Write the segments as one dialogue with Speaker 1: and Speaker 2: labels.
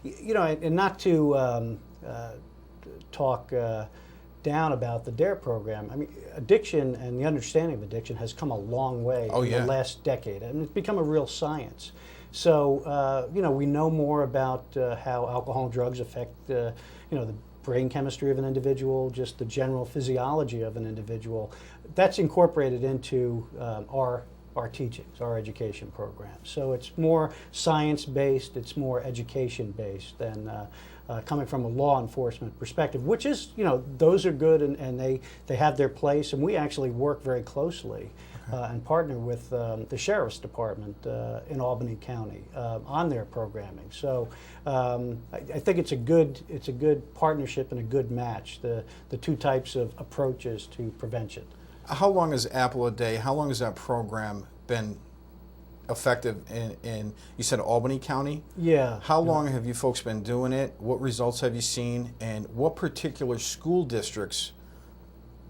Speaker 1: And not to talk down about the DARE program. I mean, addiction and the understanding of addiction has come a long way in the last decade, and it's become a real science. So, we know more about how alcohol and drugs affect, the brain chemistry of an individual, just the general physiology of an individual. That's incorporated into our teachings, our education program. So it's more science-based, it's more education-based than coming from a law enforcement perspective, which is, those are good and they have their place, and we actually work very closely and partner with the Sheriff's Department in Albany County on their programming. So I think it's a good partnership and a good match, the two types of approaches to prevention.
Speaker 2: How long is Apple a Day? How long has that program been effective in you said Albany County?
Speaker 1: Yeah.
Speaker 2: How long have you folks been doing it? What results have you seen? And what particular school districts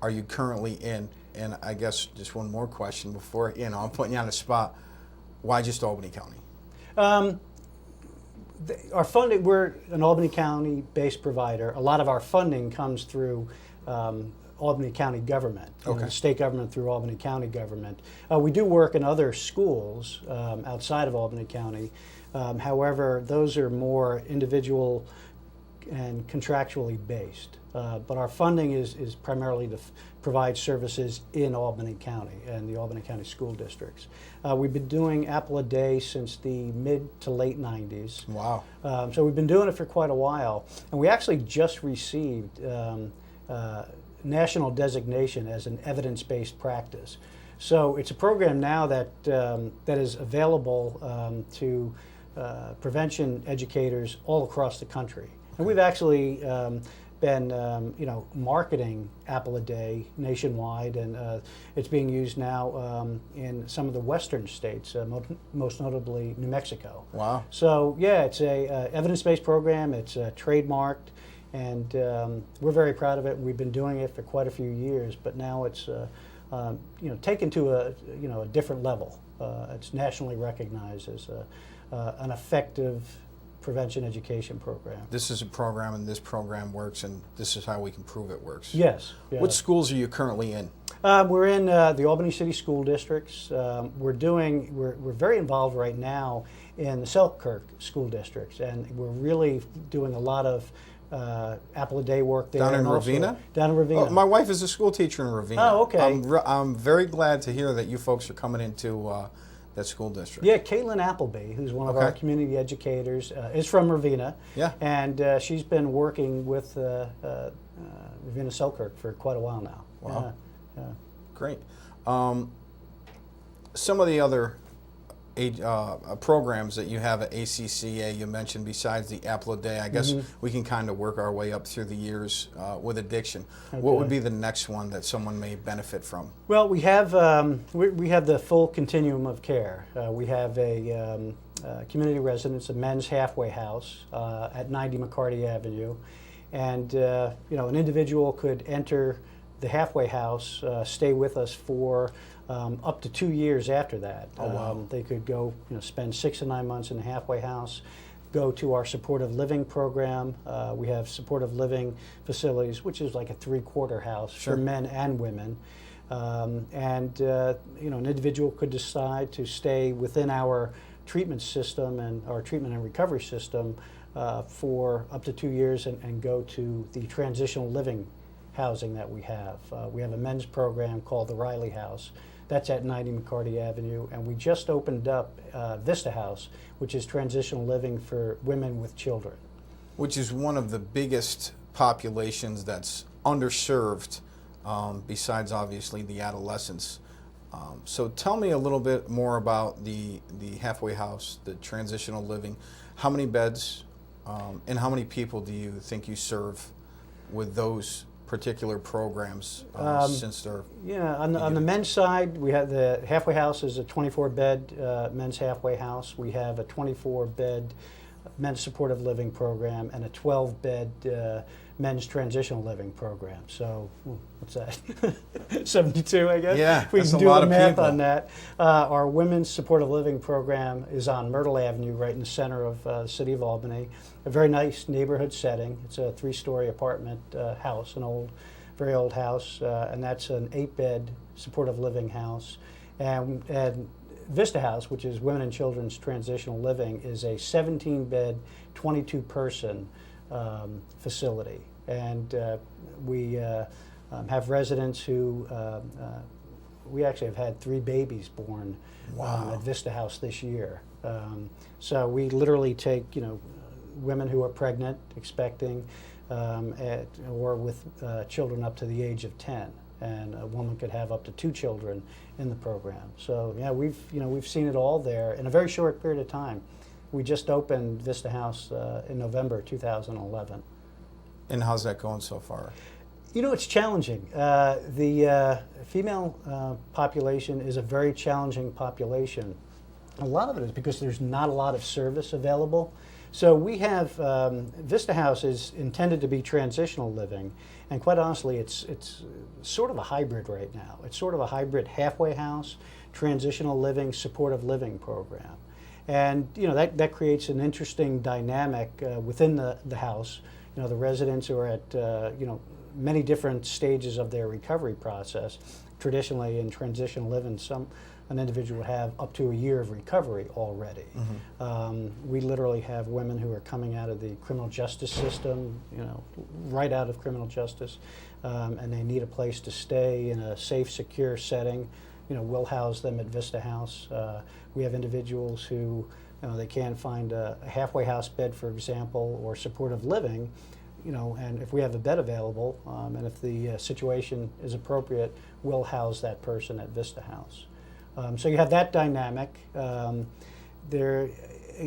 Speaker 2: are you currently in? And I guess just one more question before, I'm putting you on the spot. Why just Albany County?
Speaker 1: Our funding, we're an Albany County-based provider. A lot of our funding comes through Albany County government, the state government through Albany County government. We do work in other schools outside of Albany County. However, those are more individual and contractually based. But our funding is primarily to provide services in Albany County and the Albany County school districts. We've been doing Apple a Day since the mid to late 90s.
Speaker 2: Wow.
Speaker 1: So we've been doing it for quite a while. And we actually just received national designation as an evidence-based practice. So it's a program now that is available to prevention educators all across the country. And we've actually been marketing Apple a Day nationwide, and it's being used now in some of the western states, most notably New Mexico.
Speaker 2: Wow.
Speaker 1: So yeah, it's a evidence-based program. It's trademarked, and we're very proud of it. We've been doing it for quite a few years, but now it's taken to a different level. It's nationally recognized as an effective prevention education program.
Speaker 2: This is a program, and this program works, and this is how we can prove it works.
Speaker 1: Yes. Yeah.
Speaker 2: What schools are you currently in?
Speaker 1: We're in the Albany City School Districts. We're very involved right now in the Selkirk School Districts, and we're really doing a lot of Apple a Day work there.
Speaker 2: Down in Ravina?
Speaker 1: Down in Ravina.
Speaker 2: Oh, my wife is a school teacher in Ravina.
Speaker 1: Oh, okay.
Speaker 2: I'm very glad to hear that you folks are coming into that school district.
Speaker 1: Yeah, Caitlin Appleby, who's one of our community educators, is from Ravina.
Speaker 2: Yeah.
Speaker 1: And she's been working with Ravina Selkirk for quite a while now.
Speaker 2: Wow.
Speaker 1: Yeah.
Speaker 2: Great. Some of the other programs that you have at ACCA, you mentioned besides the Apple a Day, I guess we can kind of work our way up through the years with addiction. Okay. What would be the next one that someone may benefit from?
Speaker 1: Well, we have the full Continuum of Care. We have a community residence, a men's halfway house at 90 McCarty Avenue, and an individual could enter the halfway house, stay with us for up to 2 years after that.
Speaker 2: Oh, wow.
Speaker 1: They could go, spend 6 to 9 months in the halfway house, go to our supportive living program. We have supportive living facilities, which is like a 3-quarter house for men and women. An individual could decide to stay within our treatment system and our treatment and recovery system for up to 2 years and go to the transitional living housing that we have. We have a men's program called the Riley House. That's at 90 McCarty Avenue, and we just opened up Vista House, which is transitional living for women with children.
Speaker 2: Which is one of the biggest populations that's underserved, besides obviously the adolescents. So tell me a little bit more about the halfway house, the transitional living. How many beds and how many people do you think you serve with those particular programs since they're...
Speaker 1: Yeah, on the men's side, we have the halfway house is a 24-bed men's halfway house. We have a 24-bed men's supportive living program, and a 12-bed men's transitional living program. So, what's that? 72, I guess?
Speaker 2: Yeah,
Speaker 1: we
Speaker 2: that's
Speaker 1: can
Speaker 2: a
Speaker 1: do
Speaker 2: lot
Speaker 1: the
Speaker 2: of
Speaker 1: math
Speaker 2: people.
Speaker 1: on that. Our women's supportive living program is on Myrtle Avenue, right in the center of the city of Albany. A very nice neighborhood setting. It's a 3-story apartment house, an very old house, and that's an 8-bed supportive living house. And Vista House, which is Women and Children's Transitional Living, is a 17-bed, 22-person facility. And we have residents who, we actually have had 3 babies born at Vista House this year. So we literally take, women who are pregnant, expecting, or with children up to the age of 10. And a woman could have up to 2 children in the program. So yeah, we've seen it all there in a very short period of time. We just opened Vista House in November 2011.
Speaker 2: And how's that going so far?
Speaker 1: It's challenging. The female population is a very challenging population. A lot of it is because there's not a lot of service available. So we have, Vista House is intended to be transitional living, and quite honestly, it's sort of a hybrid right now. It's sort of a hybrid halfway house, transitional living, supportive living program. And that creates an interesting dynamic within the house. The residents are at many different stages of their recovery process. Traditionally in transitional living, an individual would have up to a year of recovery already. Mm-hmm. We literally have women who are coming out of the criminal justice system, right out of criminal justice, and they need a place to stay in a safe, secure setting. We'll house them at Vista House. We have individuals who they can't find a halfway house bed, for example, or supportive living, and if we have a bed available, and if the situation is appropriate, we'll house that person at Vista House. So you have that dynamic. There,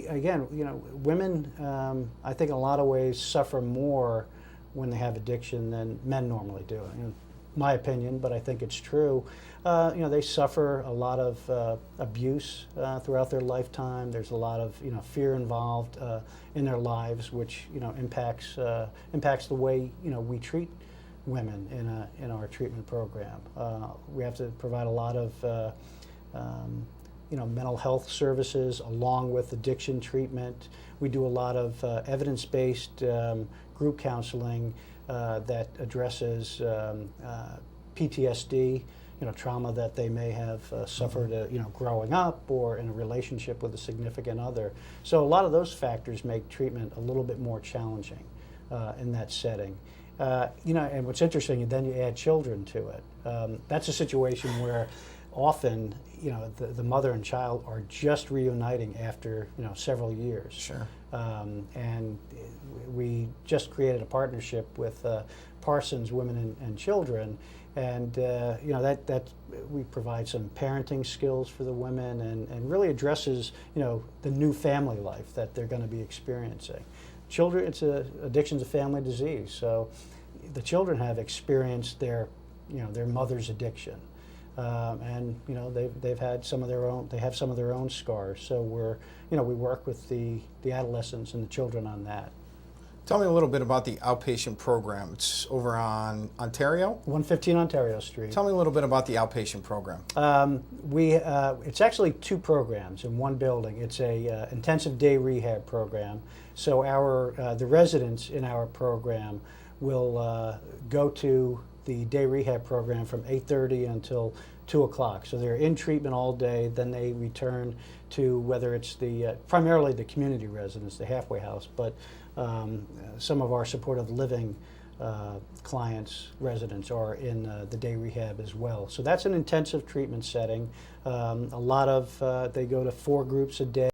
Speaker 1: again, women, I think in a lot of ways suffer more when they have addiction than men normally do. My opinion, but I think it's true. They suffer a lot of abuse throughout their lifetime. There's a lot of fear involved in their lives, which impacts the way we treat women in our treatment program. We have to provide a lot of mental health services along with addiction treatment. We do a lot of evidence-based group counseling that addresses PTSD, trauma that they may have suffered, growing up or in a relationship with a significant other. So a lot of those factors make treatment a little bit more challenging in that setting. And what's interesting, then you add children to it. That's a situation where often, the mother and child are just reuniting after, several years.
Speaker 2: Sure.
Speaker 1: And we just created a partnership with Parsons Women and Children, and that we provide some parenting skills for the women, and really addresses the new family life that they're going to be experiencing. Children, addiction's a family disease, so the children have experienced their mother's addiction. And they've had some of their own. They have some of their own scars. So we work with the adolescents and the children on that.
Speaker 2: Tell me a little bit about the outpatient program. It's over on Ontario?
Speaker 1: 115 Ontario Street.
Speaker 2: Tell me a little bit about the outpatient program.
Speaker 1: It's actually 2 programs in one building. It's a intensive day rehab program. So the residents in our program will go to the day rehab program from 8:30 until 2 o'clock. So they're in treatment all day, then they return to whether it's primarily the community residents, the halfway house, but some of our supportive living clients, residents, are in the day rehab as well. So that's an intensive treatment setting. They go to 4 groups a day.